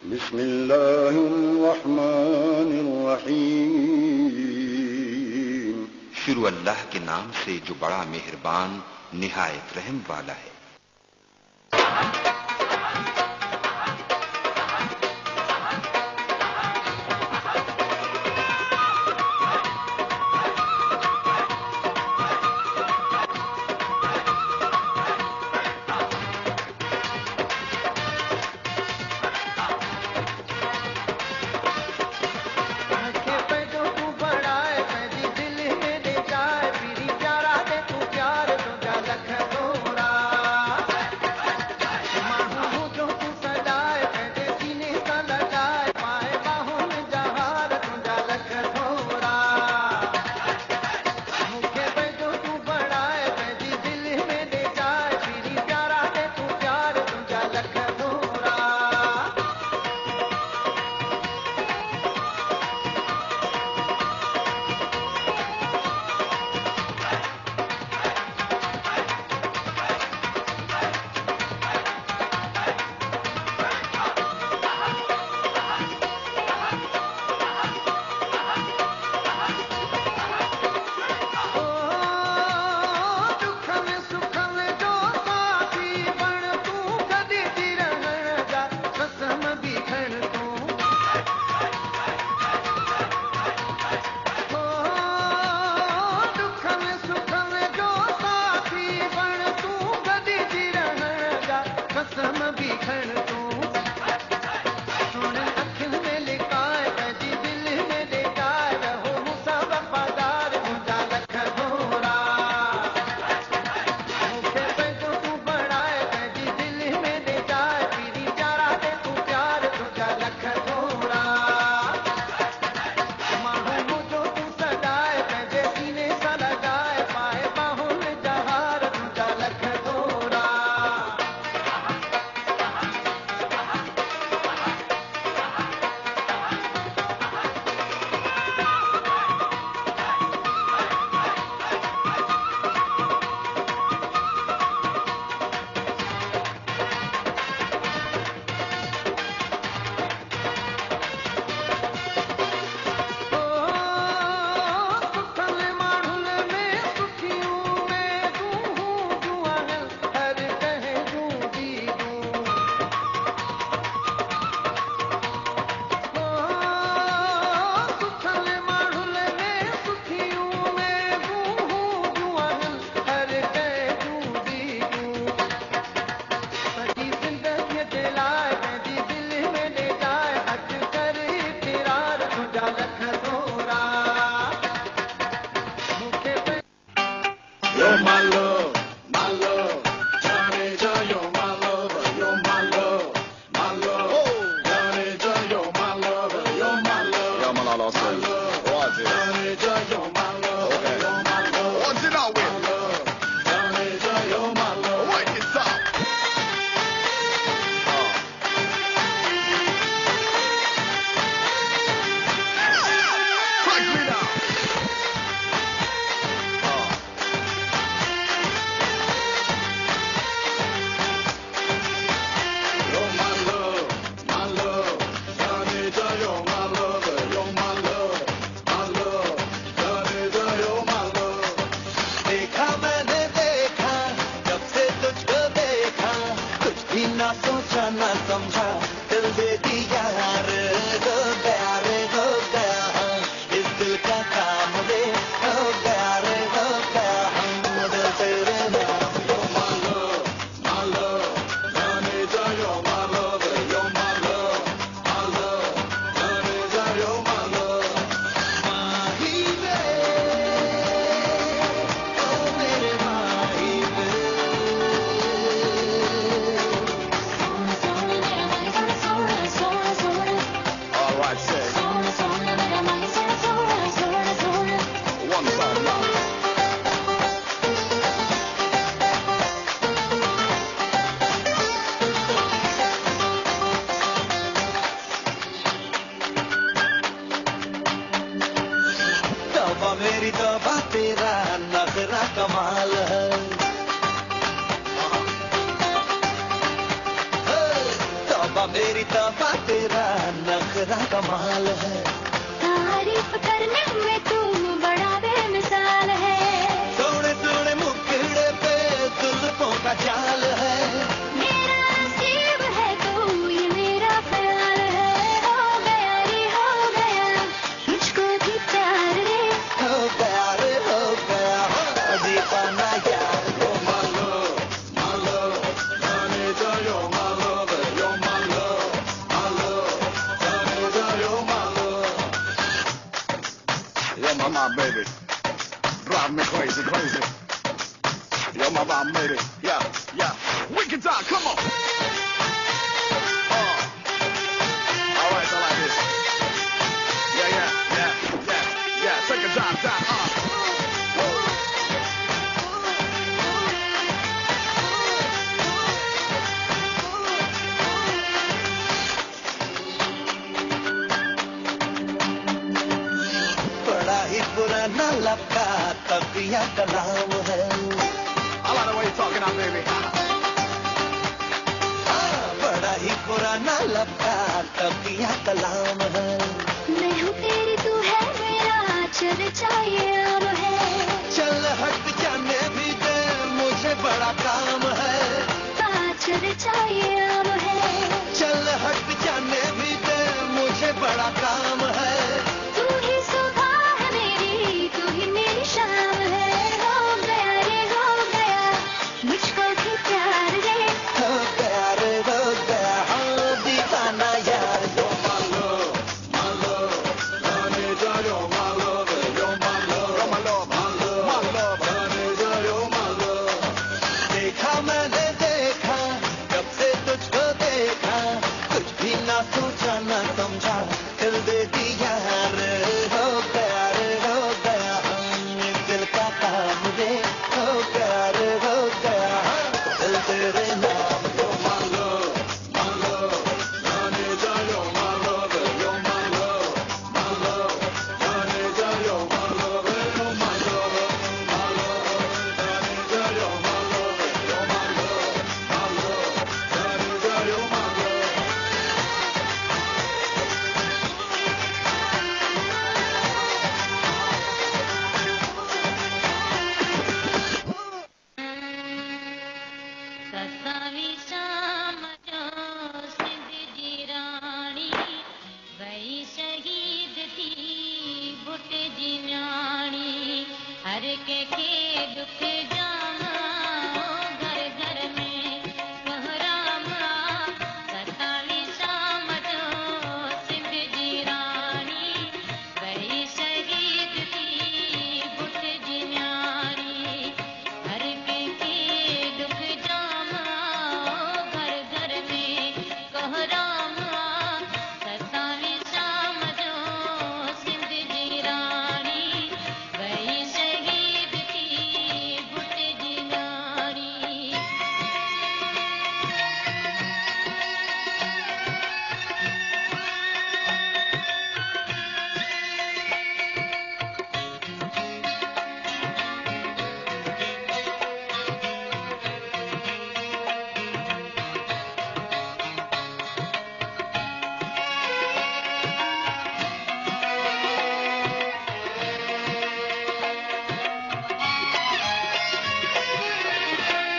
बिस्मिल्लाहिर्रहमानिर्रहीम। शुरू अल्लाह के नाम से जो बड़ा मेहरबान निहायत रहम वाला है। मेरी तौबा तेरा नखरा कमाल है, तौबा मेरी तौबा तेरा नखरा कमाल है। तारीफ करने में तू बड़ा बेमिसाल है। सोने सोने मुखड़े पे जुल्फों का जाल है। मेरा नसीब है तू ये मेरा ख्याल है। हो गया रे हो गया मुझको भी प्यार रे। हो गया रे हो गया दीवाना यार। You're my love, honey, you're my love, you're my love, honey, you're my love. You're my baby, drive me crazy, crazy. You're my baby, yeah, yeah. We can talk, come on. All right, I like this. Yeah, yeah, yeah, yeah, yeah. Take a time. बड़ा ही पुराना लपका तकिया का नाम है। I like the way you're talking now, baby. बड़ा ही पुराना लपका तकिया का नाम है। मैं हूँ तेरी तू है मेरा चर्चा ये आम है। चल हट जाने भी दे मुझे बड़ा काम है। चर्चा ये आम है। चल हट जाने भी दे मुझे बड़ा काम है। तू ही सुबह है मेरी तू ही मेरी शाम है। हो गया रे हो गया मुझको भी प्यार रे। हो गया रे हो गया दीवाना यार। You're my love, honey, you're my love, you're my love, You're my love, my love. honey, you're my love. देखा मैंने देखा कब से तुझको देखा कुछ भी ना सोचा ना समझा दिल दे दिया रे। हो गया रे हो गया दिल का काम रे। हो गया रे हो गया दिल तेरे नाम। You're my love, honey, you're my love, you're my love, honey, you're my love, you're my love, honey, you're my love, you're my love, honey, you're my love. सतावी शाम जो सिंध जी राणी वही शहीद थी बुट जी न्याणी। हर के दुख जामा घर घर में कोहरामा। सतावी शाम जो सिंध जी राणी वही शहीद थी बुट जी न्याणी। हर के दुख जामा घर घर में कोहरामा। सतावी शाम जो सिंध जी राणी वही शहीद थी बुट जी न्याणी।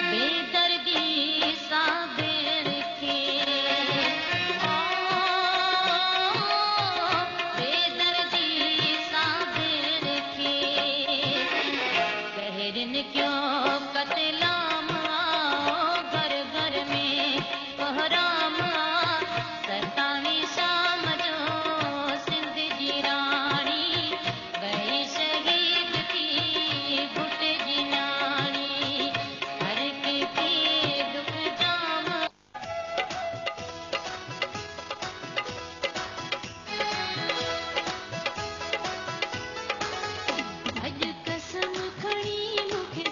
बेदर्दी साबिर के बेदर्दी साबिर के कहरन क्यों कतलाम घर घर में कोहराम। सतावी शाम जो सिंध जी राणी वही शहीद थी बुट जी न्याणी। हर के दुख जामा अज कसम खणी मूंखे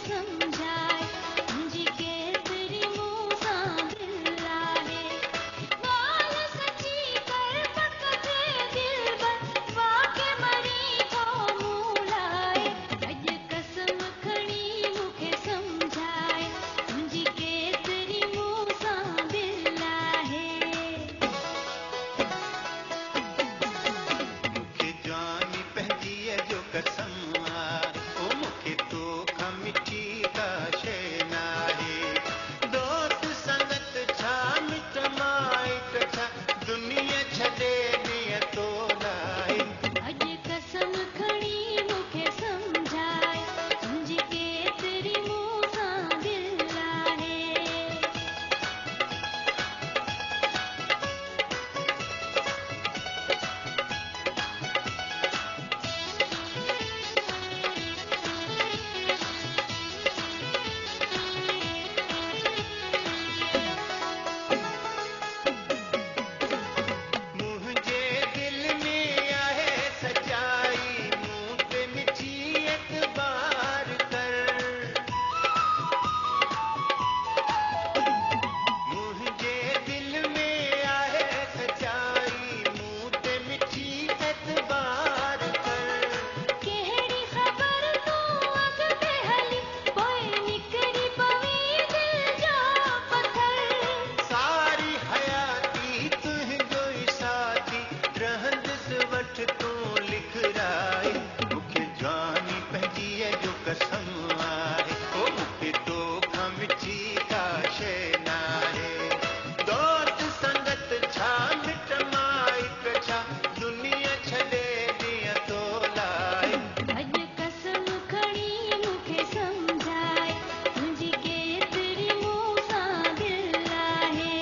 कसम आहे ओ मूंखे तो खमिची का शइ नाहे दोस्त संगत छा मिट माइट छा दुनिया छॾे ॾींहं तो लाए अॼु कसम खणी मूंखे सम्झाए मुंहिंजी केतिरी मूं सां दिलि आहे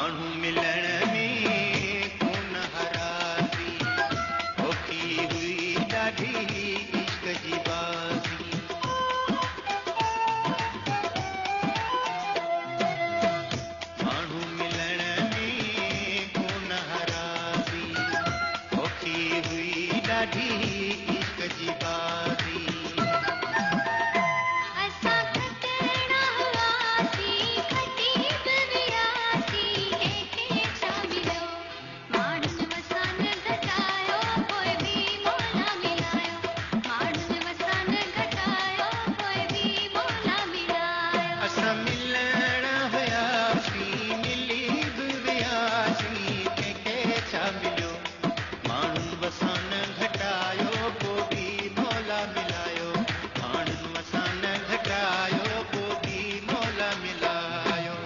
माण्हू मिलण में कोन हरासी होकी हुई ॾाढी इश्क जी बाज़ी माण्हू मिलण में कोन हरासी होकी हुई ॾाढी इश्क जी बाज़ी असां खटणा हुआसी खटी वियासी कंहिंखे छा मिलियो माण्हुनि वसान घटायो पोइ बि मौला मिलायो माण्हुनि वसान घटायो पोइ बि मौला मिलायो असां मिलण हुयासीं मिली बि वियासीं कंहिंखे छा मिलियो माण्हुनि वसान घटायो पोइ बि मौला मिलायो माण्हुनि वसान घटायो पोइ बि मौला मिलायो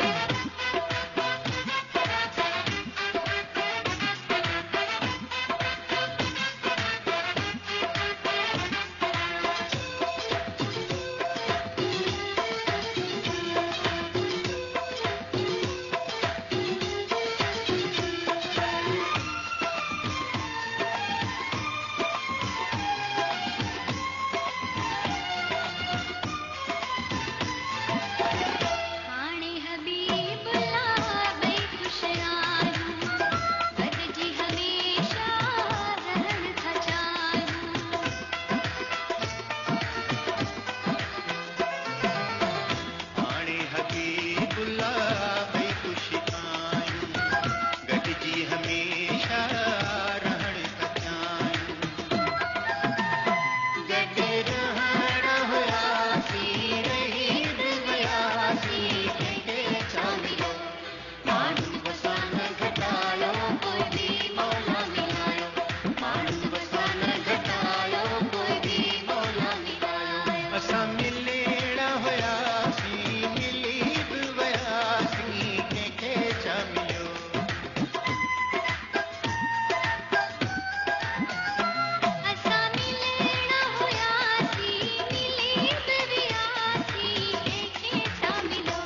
हाणे हबीबुल्ला ॿई ख़ुशि आहियूं गॾिजी हमेशा रहण था चाहियूं हाणे हबीबुल्ला ॿई ख़ुशि आहियूं गॾिजी हमेशा रहण था चाहियूं गॾु रहण हुयासीं रही बि वियासीं कंहिंखे छा मिलियो माण्हुनि वसान घटायो पोइ बि मौला मिलायो माण्हुनि वसान घटायो पोइ बि मौला मिलायो असां मिलण हुयासीं मिली बि वियासीं कंहिंखे छा मिलियो असां मिलण हुआसीं मिली बि वियासीं कंहिंखे छा मिलियो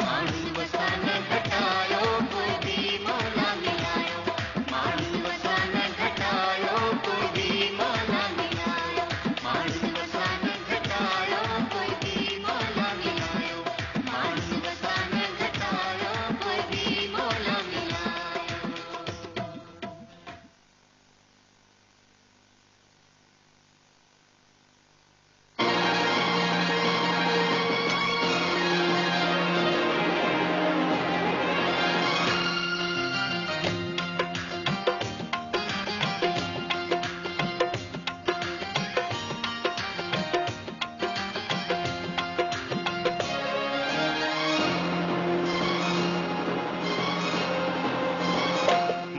माण्हुनि वसान घटायो पोइ बि मौला मिलायो माण्हुनि वसान घटायो पोइ बि मौला मिलायो माण्हुनि वसान घटायो पोइ बि मौला मिलायो माण्हुनि वसान घटायो पोइ बि मौला मिलायो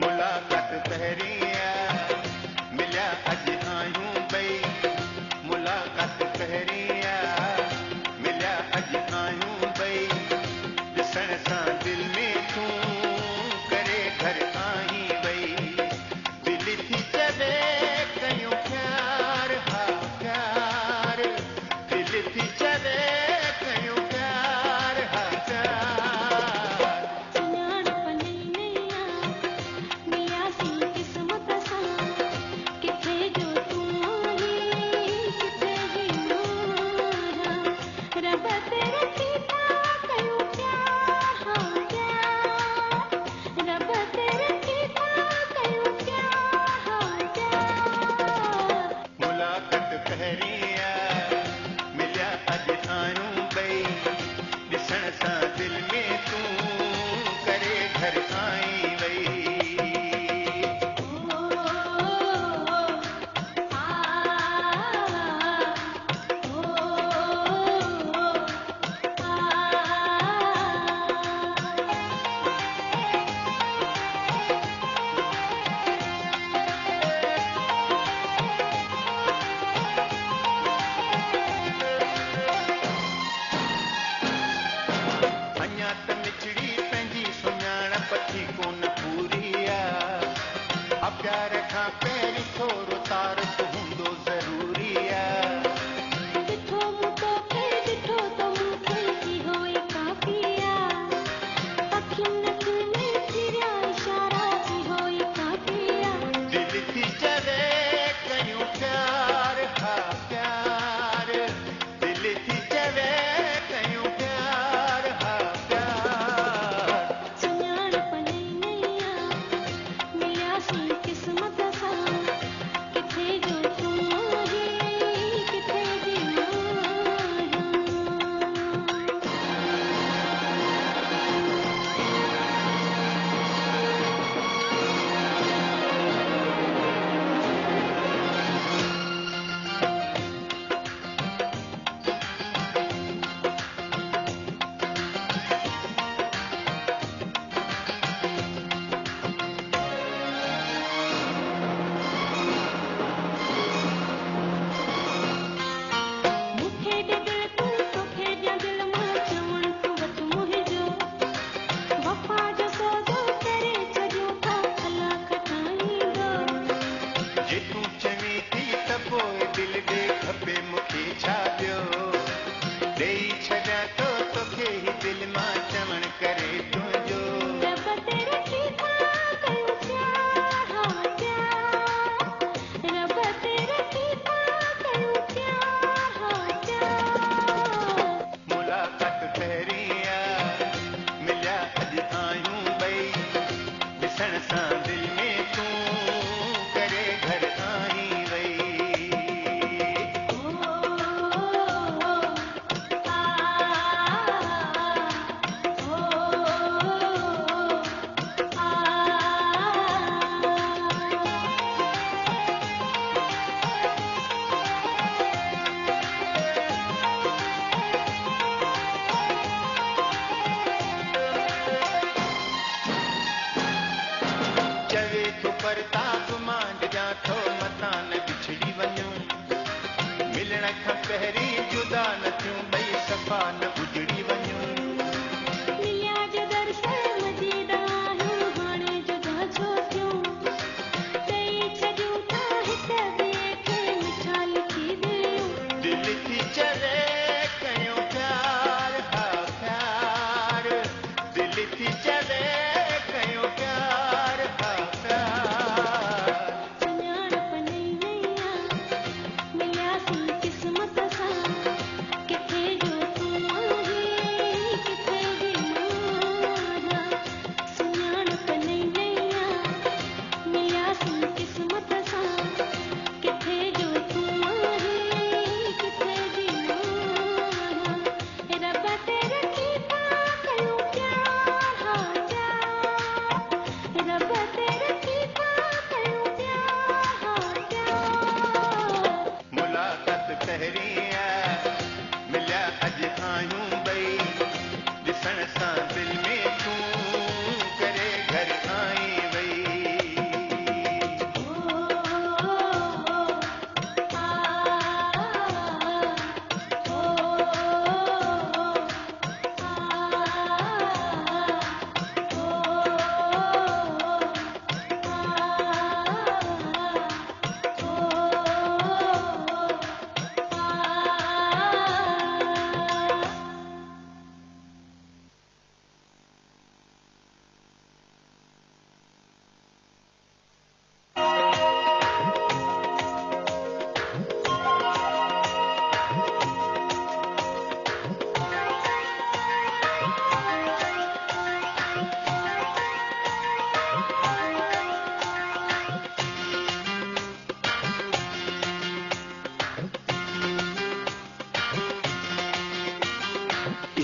मुलाक़ात पहिरीं मिलिया अॼु आहियूं ॿई मुलाक़ात पहिरीं मिलिया अॼु आहियूं ॿई ॾिसण सां दिलि में तूं करे घर आई वई दिलि थी चवे कयूं प्यार हा प्यार दिलि थी चवे कयूं प्यार हा प्यार सुञाणप नई नैया मिलियासीं क़िस्मत सां किथे जो तूं आहीं किथे जी नूरां रब ते रखी था कयूं प्यार हा प्यार रब ते रखी था कयूं प्यार हा प्यार मुलाक़ात पहिरीं मिलिया अॼु आहियूं ॿई ॾिसण सां दिलि में तूं करे घर आई वई अञा त मिचड़ी पंहिंजी सुञाणप थी कोन पूरी प्यार खां पहिरीं थोरो तारक हूंदो ज़रूरी ॾिठो मूं तोखे ॾिठो त मूंखे इहो ई काफ़ी आहे अखियुनि नखुनि सा दिल में तू करे घर आई वई चवे तो परताप मांड जा थो मता न बिछड़ी वञूं मिलण खां पहिरीं जुदा न थियूं ॿई सफ़ा न उजड़ी वञूं मिलिया जो दर्शन मजीदा आहियूं हाणे जुदा छो थियूं ॾेई छॾियूं था हिक ॿिए खे मिठा लिखी दिलियूं दिल थी चवे कयूं प्यार हा प्यार दिल थी चवे कयूं प्यार हा प्यार सुञाणप नई नैया मिलियासीं क़िस्मत सां किथे जो तूं आहीं किथे जी मां सुञाणप नई नैया मिलियासीं क़िस्मत सां किथे जो तूं आहीं किथे जी मां रब ते रखी था कयूं प्यार हा प्यार रब ते रखी था कयूं प्यार हा प्यार मुलाक़ात पहिरीं मिलिया अॼु आहियूं ॿई ॾिसण सां दिल में तूं करे घर आई वई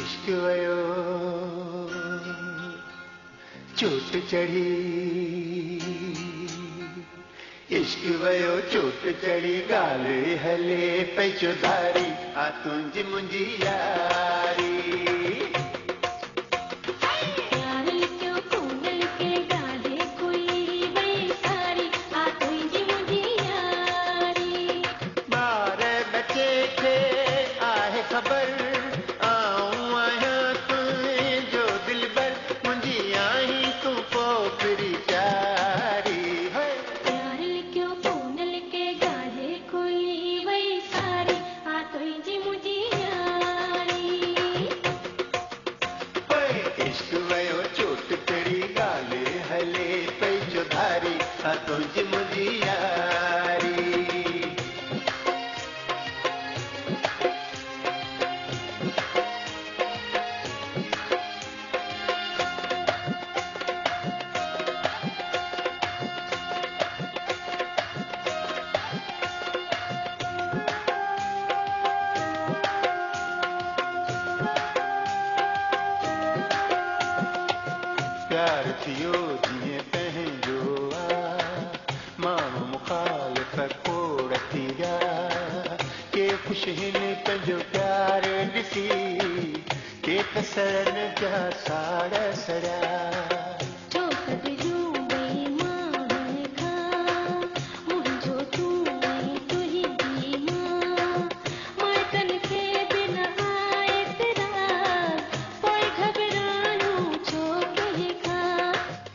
इश्क वयो चोट चढ़ी इश्क वयो चोट चढ़ी ॻाल्हि हले पई चौधारी आ तुंहिंजी मुंहिंजी यारी प्यार लिखियो खून लिखे ॻाल्हि खुली वई सारी आ तुंहिंजी मुंहिंजी यारी ॿार बचे खे आहे ख़बर आऊं आहियां तुंहिंजो दिलबर मुंहिंजी आहीं तूं पोखरी प्यारी प्यार लिखियो खून लिखे ॻाल्हि खुली वई सारी आ तुंहिंजी मुंहिंजी यारी इश्क वयो चोट चढ़ी ॻाल्हि हले पई चौधारी आ तुंहिंजी मुंहिंजी यारी प्यार थियो जीअं पंहिंजो माण्हू मुखालिफ़ खोड़ थी विया के ख़ुशि हिन पंहिंजो प्यार ॾिसी के त सड़नि जा साड़ सड़िया चोट ॾिजूं ॿई माण्हुनि खां मुंहिंजो तूं ऐं तुंहिंजी मां माइटनि खे बि न आहे इतराज़ पोइ घबरायूं छो कंहिं खां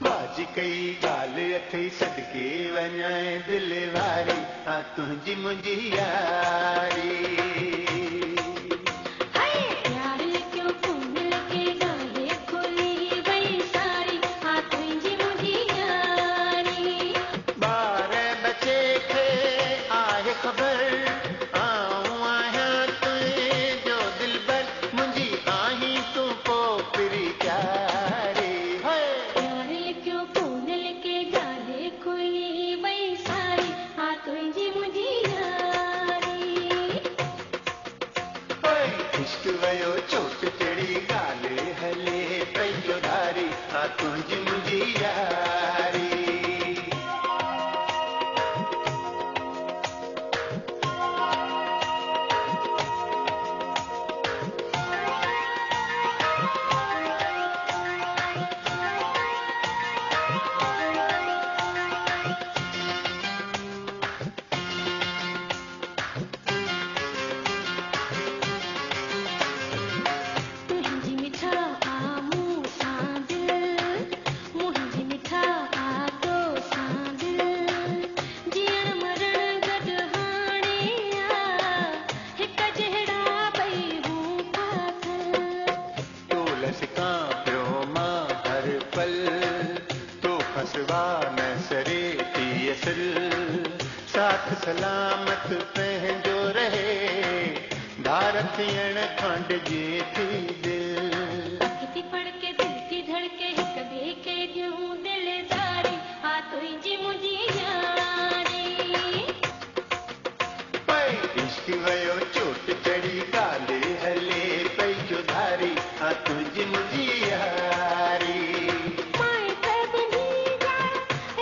बाजी कई ॻाल्हि अथई सदके वञाए दिलि वारी आ तुंहिंजी मुंहिंजी यारी प्यार लिखियो खून लिखे ॻाल्हि खुली वई सारी आ तुंहिंजी मुंहिंजी यारी ॿार बचे खे आहे ख़बर आऊं आहियां तुंहिंजो दिलबर मुंहिंजी आहीं तूं पोखरी प्यारी प्यार लिखियो खून लिखे खसवा न सरे थी असल साथ सलामत पंहिंजो रहे भारत अण खंड जी थी दिल अखि फड़के दिल की धड़के हिक ॿिए खे ॾियूं दिलदारी हा तुंहिंजी मुंहिंजी यारी इश्क वयो चोट चढ़ी काले हले पई जो धारी हा तुंहिंजी मुंहिंजी यारी माए कदनी जा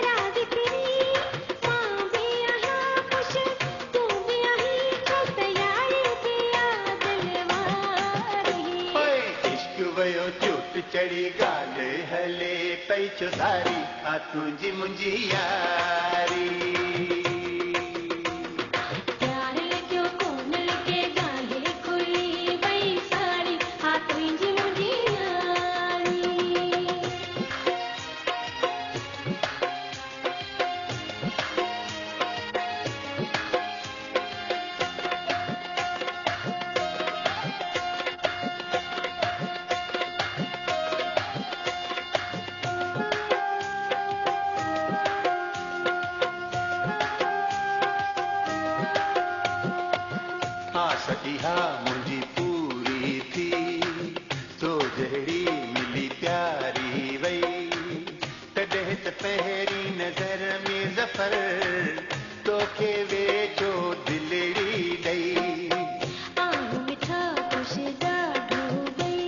राज तेरी मां भी आहियां ख़ुश तूं भी आहीं छो त यारी थी दिलवारी इश्क वयो चोट चढ़ी काले हले पई जो धारी हा तुंहिंजी मुंहिंजी यारी प्यार लॻियो कोन लॻे ॻाल्हि खुली वई सारी हा तुंहिंजी मुंहिंजी यारी सदिहा मुंहिंजी पूरी थी तो जहिड़ी मिली प्यारी वई तॾहिं त पहिरीं नज़र में ज़फर तोखे वेझो दिलड़ी ॾई आऊं मिठा ख़ुश ॾाढो गई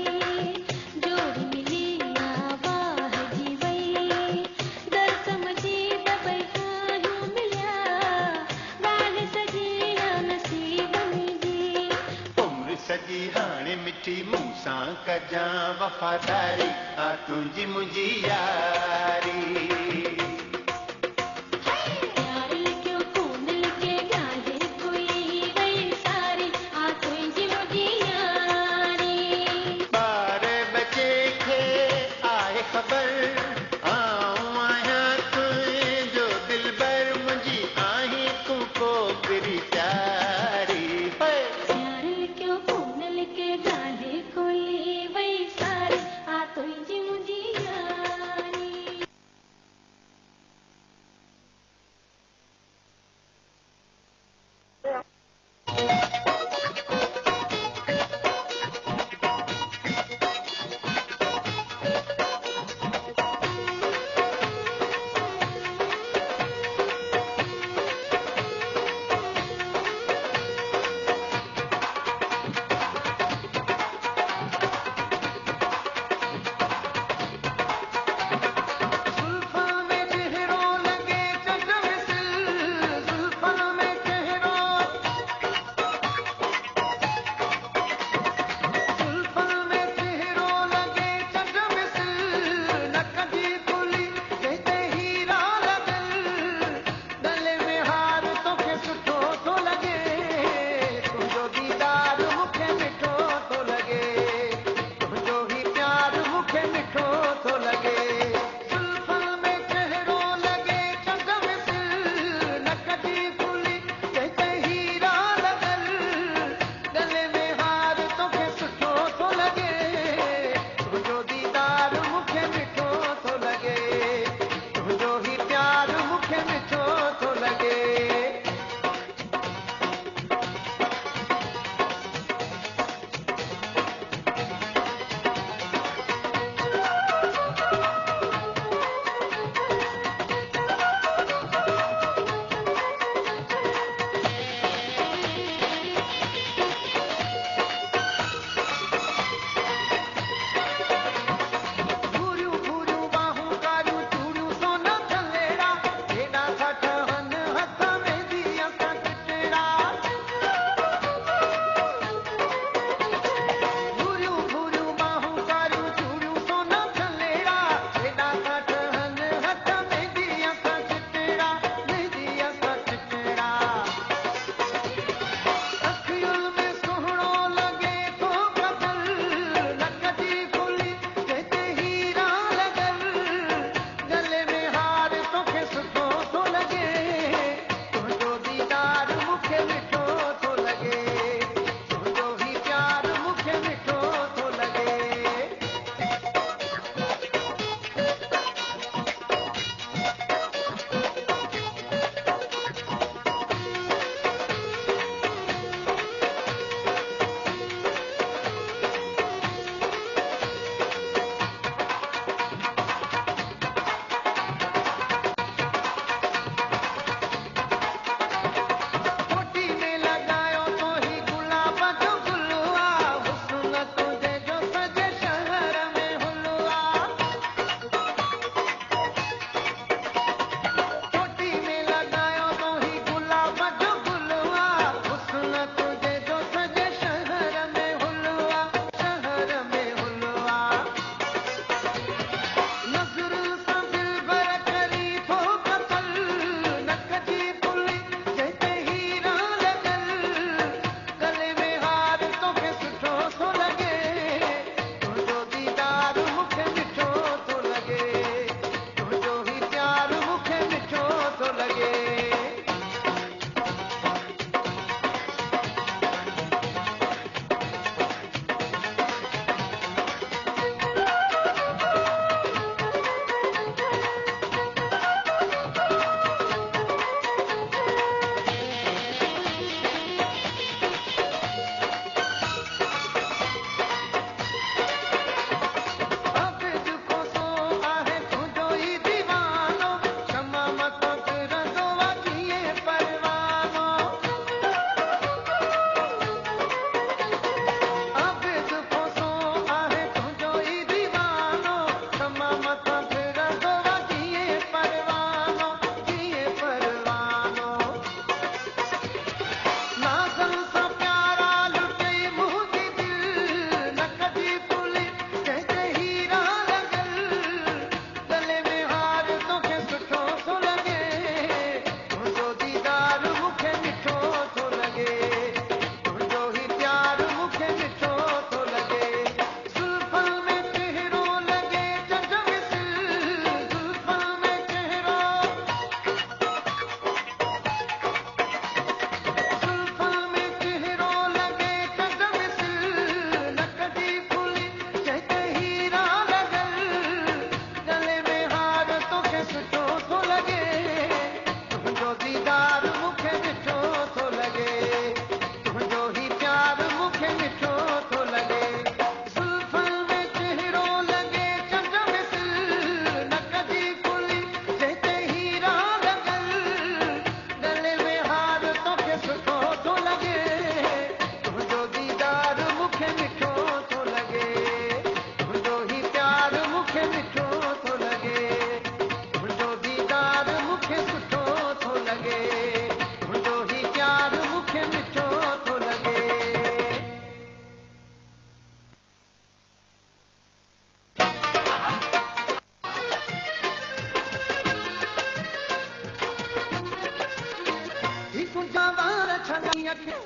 जोड़ी मिली आवाह जी वई दर समझी दॿई आहियूं मिलिया ॻाल्हि सॼी नसीबनि जी उम्र सॼी हाणे मिठी मूं सां कजां वफ़ादारी हा तुंहिंजी मुंहिंजी यारी प्यार लॻियो कोन लॻे ॻाल्हि खुली वई सारी हा तुंहिंजी मुंहिंजी यारी ॿार बचे खे आहे ख़बर आऊं आहियां तुंहिंजो दिलबर मुंहिंजी आहीं तूं कोकिरी प्यारी प्यार लॻियो कोन लॻे ॻाल्हि खुली वई सारी हा तुंहिंजी मुंहिंजी यारी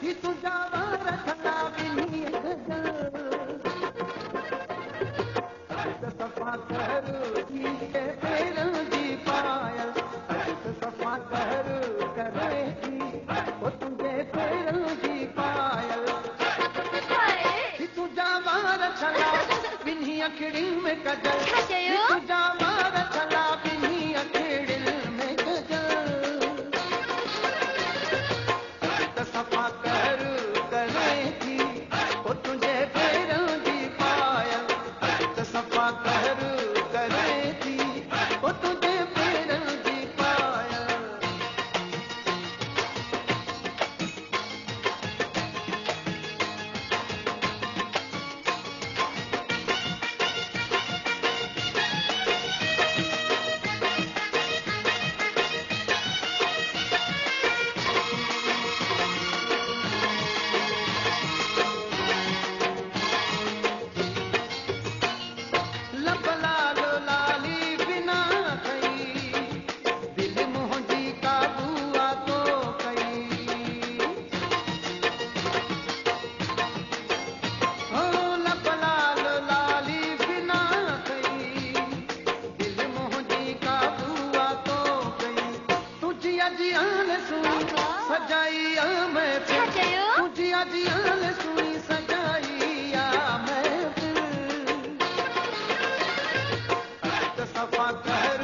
ही तुझा वार छला बिनी सफ़ा कर के पैरन जी पायल सफ़ा कर करे थी वो तुझे पैरन जी पायल ही तुझा वार छला बिनी अखड़ी में कजल ही तुझा वार छला बिनी अखड़ी में कजल सफ़ा कर करे थी वो तुझे पैरन जी पायल सफ़ा कर करे थी वो तुझे पैरन जी पायल लब लाल लाली बिना कई दिल मोहजी का बुआ तो कई हो लब लाल लाली बिना कई दिल मोहजी का बुआ तो कई तुझी अजियान सुई सजाई मैं तुझी अजियान सुई सजाई मैं सफ़ा कर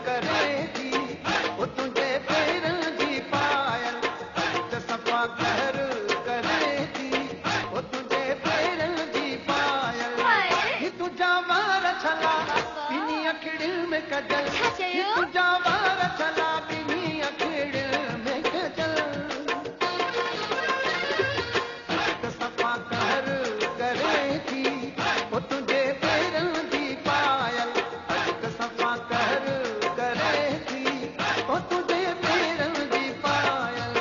करे थी वो तुझे पैरन जी पायल सफ़ा कर करे थी वो तुझे पैरन जी पायल ही तुझा वार छला बिनी अखड़ी में कजल ही तुझा वार छला बिनी अखड़ी में कजल सफ़ा कर करे थी वो तुझे पैरन जी पायल सफ़ा कर करे थी वो तुझे पैरन जी पायल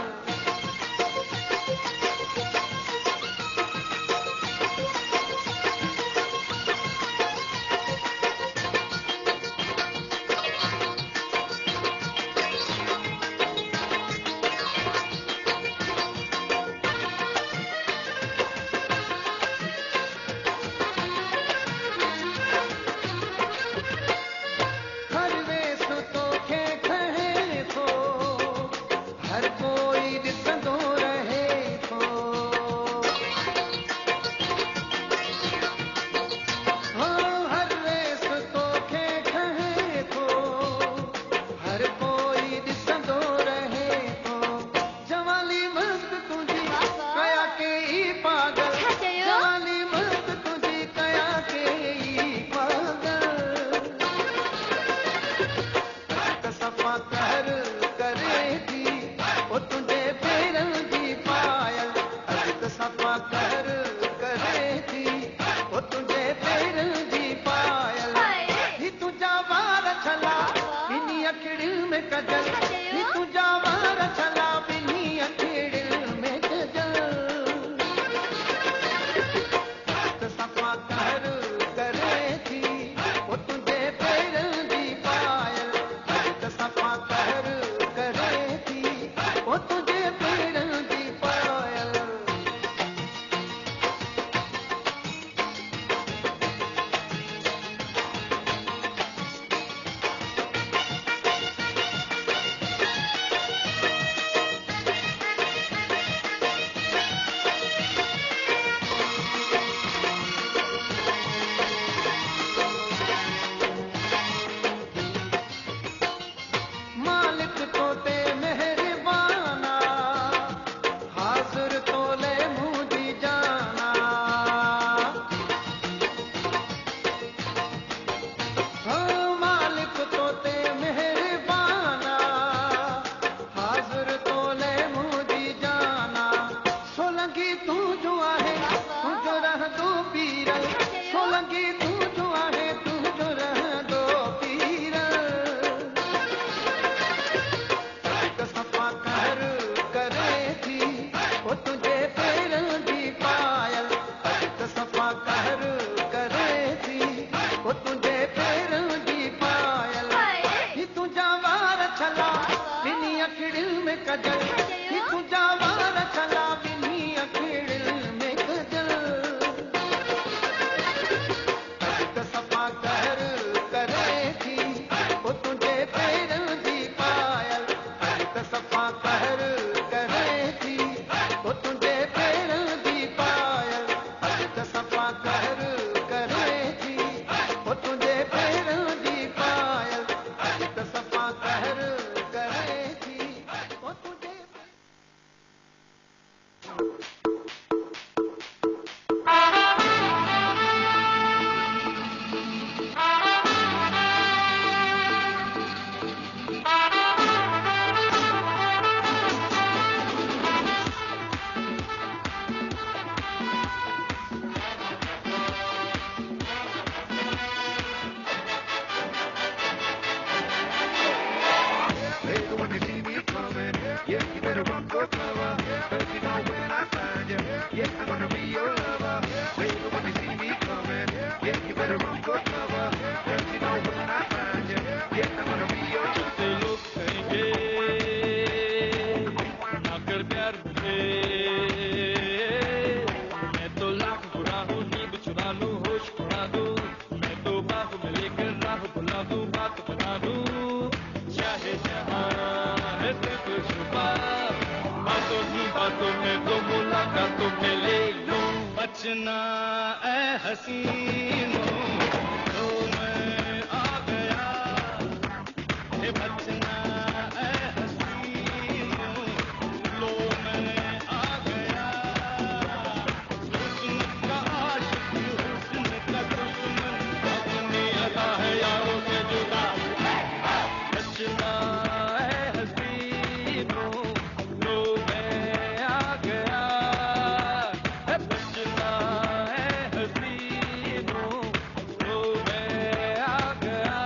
हर वेस तो खे कहे थो हर कोई ॾिसंदो रहे थो हो हर वेस तो खे कहे थो हर कोई ॾिसंदो रहे थो जवानी मस्त तुंहिंजी कया के ई पागल जवानी मस्त तुंहिंजी कया के ई पागल सफ़ा कर करे थी वो तुझे पैरन जी पायल सफ़ा कर करे थी वो तुझे पैरन जी पायल ही तुझा वार छला बिनी अखड़ी में कजल ही तुझा वार छला बिनी अखड़ी में कजल सफ़ा कर करे थी वो तुझे पैरन जी पायल सफ़ा कर करे थी वो तुझे पैरन जी पायल मालिक तोते मेहरबाना हाज़िर तोले मुझी जाना हो मालिक तोते मेहरबाना हाज़िर तोले मुझी जाना सोलंगी तू जो आहे तुझो रहंदो पीरल सोलंगी तू जो आहे तुझो रहंदो पीरल सफ़ा कर करे थी वो तुझे पैरन जी पायल सफ़ा कर करे थी वो तुझे पैरन जी पायल ही तुझा वार छला बिनी अखड़ी में कजल ही तुझा वार छला बिनी so clever. 'Cause you know when I find you, yeah, I'm gonna be your lover. Baby, when you see me coming, yeah, you better run for cover. 'Cause you know when I find you, yeah, I'm gonna be your lover. लोग कहेंगे ना कर प्यार मुझे, मैं तो लाख बुरा हूँ, नींद चुरा लूँ, होश उड़ा दूँ, मैं तो बाहों में लेकर राह बुला दूँ, बात बना दूँ, चाहे जहाँ है सिर्फ छुपा, बातों ही बातों में तो मुलाकातों में ले लूँ, बचना ऐ हसीनों, तो मैं आ गया, ये बचना ऐ हसीनों, लो मैं आ गया, हुस्न का आशिक, हुस्न का दुश्मन, अपनी अदा है यारों से जुदा, बचना ऐ हसीनों, लो मैं आ गया, बचना ऐ हसीनों, लो मैं आ गया.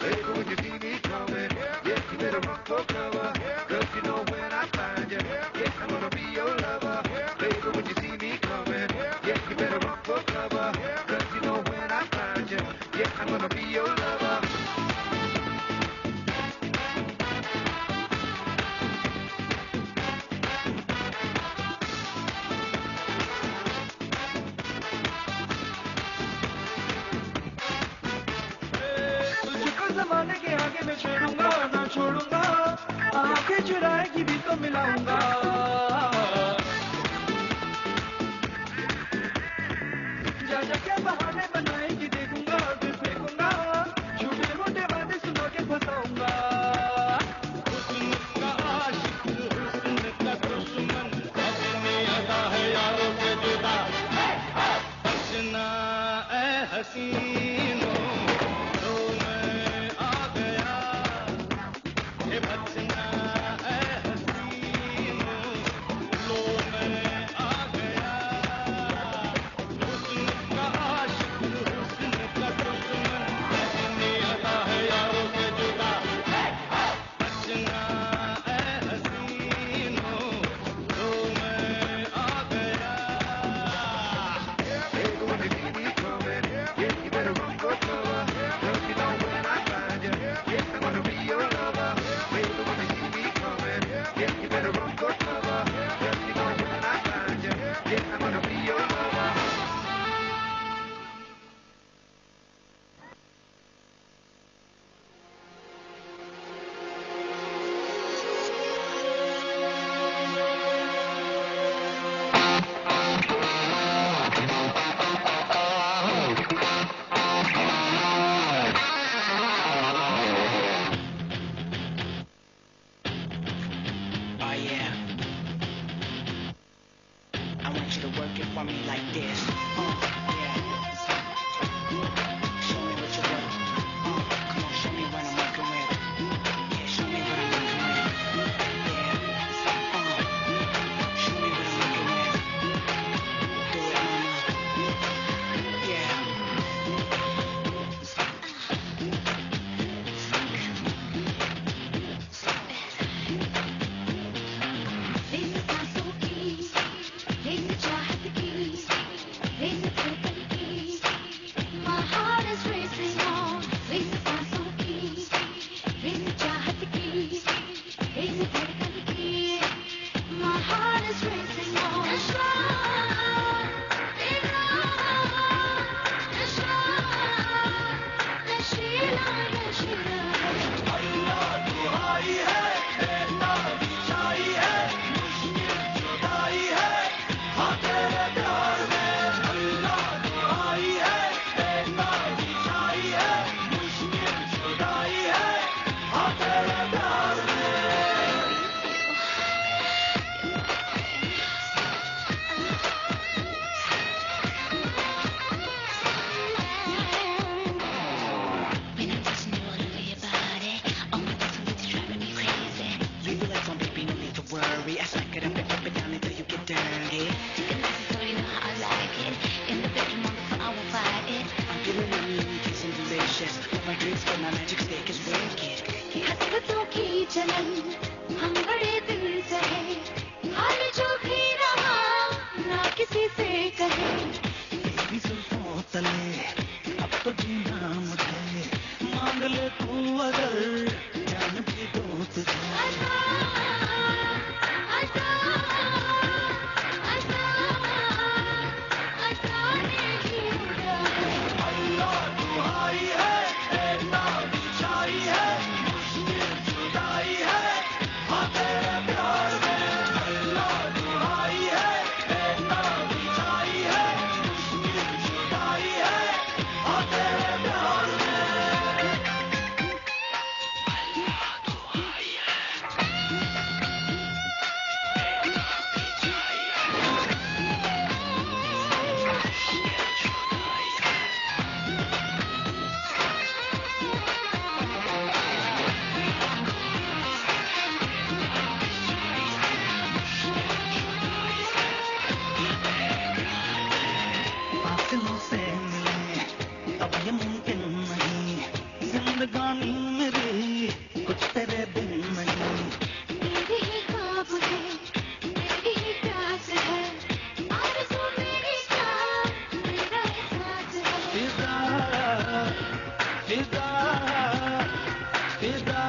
Baby, when you see me coming, yeah, you better run for cover. 'Cause you know when I find you, yeah, I'm gonna be your lover. Baby, when you see me coming, yeah, you better run for cover. 'Cause you know when I find you, yeah, I'm gonna be your lover. तुझको ज़माने के आगे मैं छोड़ूंगा ना छोड़ूंगा, आंखें चुराएगी भी तो मिलाऊंगा, जा जा के बहाने बनाएगी देखूंगा, फिर फेंकूंगा, छोटे मोटे बातें सुना के फंसाऊंगा, हुस्न का आशिक, हुस्न का दुश्मन, अपनी अदा है यारों से जुदा, बचना ऐ हसीनों, तो मैं आ गया, ये बचना ऐ हसीनों, लो मैं आ गया, हुस्न का आशिक, हुस्न का दुश्मन, अपनी अदा है यारों से जुदा, बचना ऐ हसीनों, तो मैं आ गया. Baby, when you see me coming, yeah, you better run for cover. 'Cause you know when I find you, yeah, I'm gonna be your lover. Baby, when you see me coming, yeah, you better run for cover. 'Cause you know when I find you, yeah, I'm gonna be your lover. Oh yeah. I want you to work it for me like this. Yeah. Show me what you work. Come on, show me what I'm working with. Yeah, show me what I'm working with. Yeah. Show me what I'm working with. Do it, mama. Yeah. इस सांसों की, इस चाहत की, इस चलन हम बड़े दिल से हैं, हाल जो भी रहा ना किसी से कहे। तेरी जुल्फों तले अब तो जीना मुझे, मांग ले तू अगर जान भी दो तुझे। आजा आजा आजा आजा नहीं उड़ा अल्लाह दुहाई है, ए ना बिछाई है, मुश्किल जुदाई है, हाँ तेरे प्यार में। अल्लाह दुहाई है, ए ना बिछाई है, मुश्किल जुदाई है, हाँ तेरे प्यार में। अल्लाह दुहाई है, फासलों से मिले अब ये मुमकिन नहीं, जिंदगानी मेरी कुछ तेरे बिन नहीं। तेरे ही ख्वाब है, तेरी ही प्यास है, आरज़ू मेरी जान, मेरा एहसास है। फिदा फिदा फिदा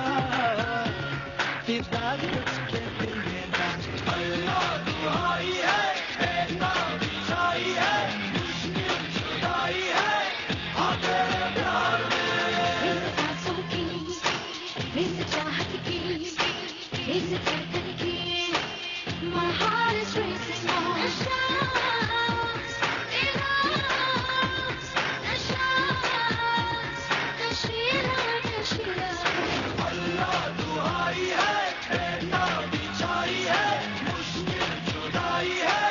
फिदा तुझके दिल में ना। अल्लाह दुहाई है, ए ना बिछाई है, मुश्किल जुदाई है, हाँ तेरे प्यार में। इस सांसों की, इस चाहत की, इस धड़कन की, my heart is racing on. नशा, तेरा नशा, नशीला नशीला। अल्लाह दुहाई है, ए ना बिछाई है, मुश्किल जुदाई है,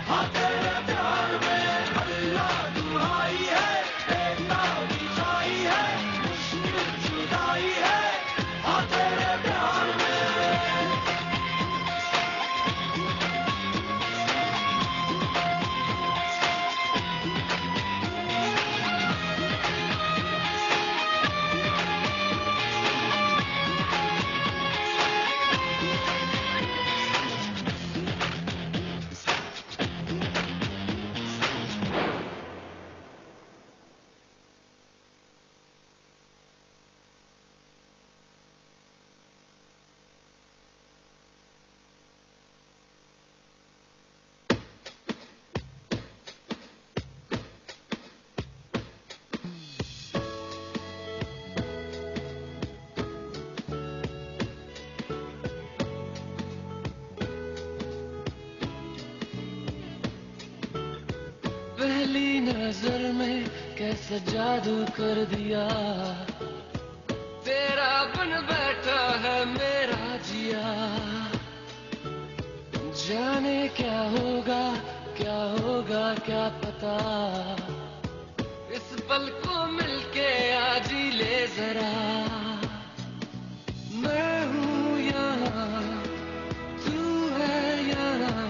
हाँ तेरे प्यार में। अल्लाह दुहाई है, ए ना बिछाई है, मुश्किल जुदाई है, हाँ तेरे प्यार में। पहली नजर में कैसा जादू कर दिया, तेरा बन बैठा है मेरा जिया। जाने क्या होगा क्या पता, इस पल को मिलके आज ही ले जरा। मैं हूँ यहाँ, तू है यहाँ,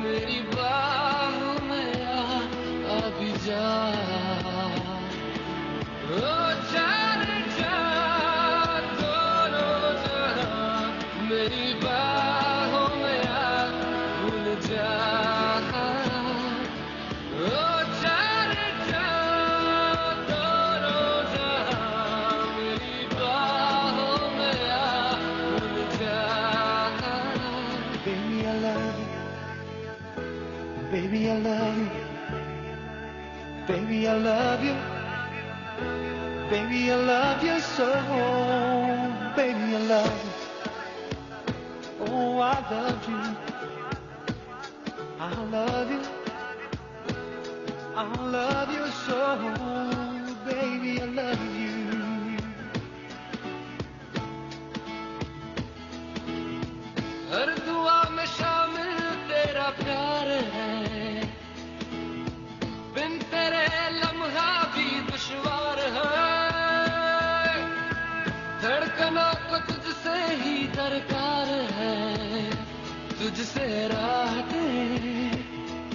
मेरी बाहों में आ भी जा। ओ जान जा, दोनों जहां, मेरी बाहों में आ भूल जा। ओ जान जा, दोनों जहां, मेरी बाहों में आ भूल जा। Baby, I love you. Baby, I love you. Baby, I love you. Baby, I love you so. Baby, I love you. Oh, I love you. I love you. I love you so. Baby, I love you. हर दुआ में शामिल तेरा प्यार है, बिन तेरे लम्हा भी दुश्वार है। धड़कनों को तुझसे ही दरकार है, तुझसे राहते,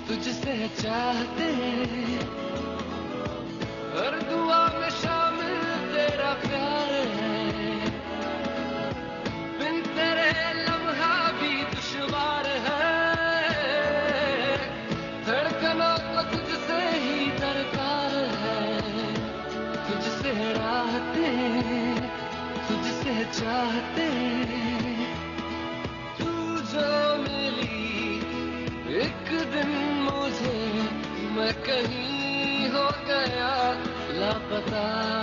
तुझसे चाहते। हर दुआ में शामिल तेरा प्यार है, बिन चाहते। तू जो मिली एक दिन मुझे, मैं कहीं हो गया लापता।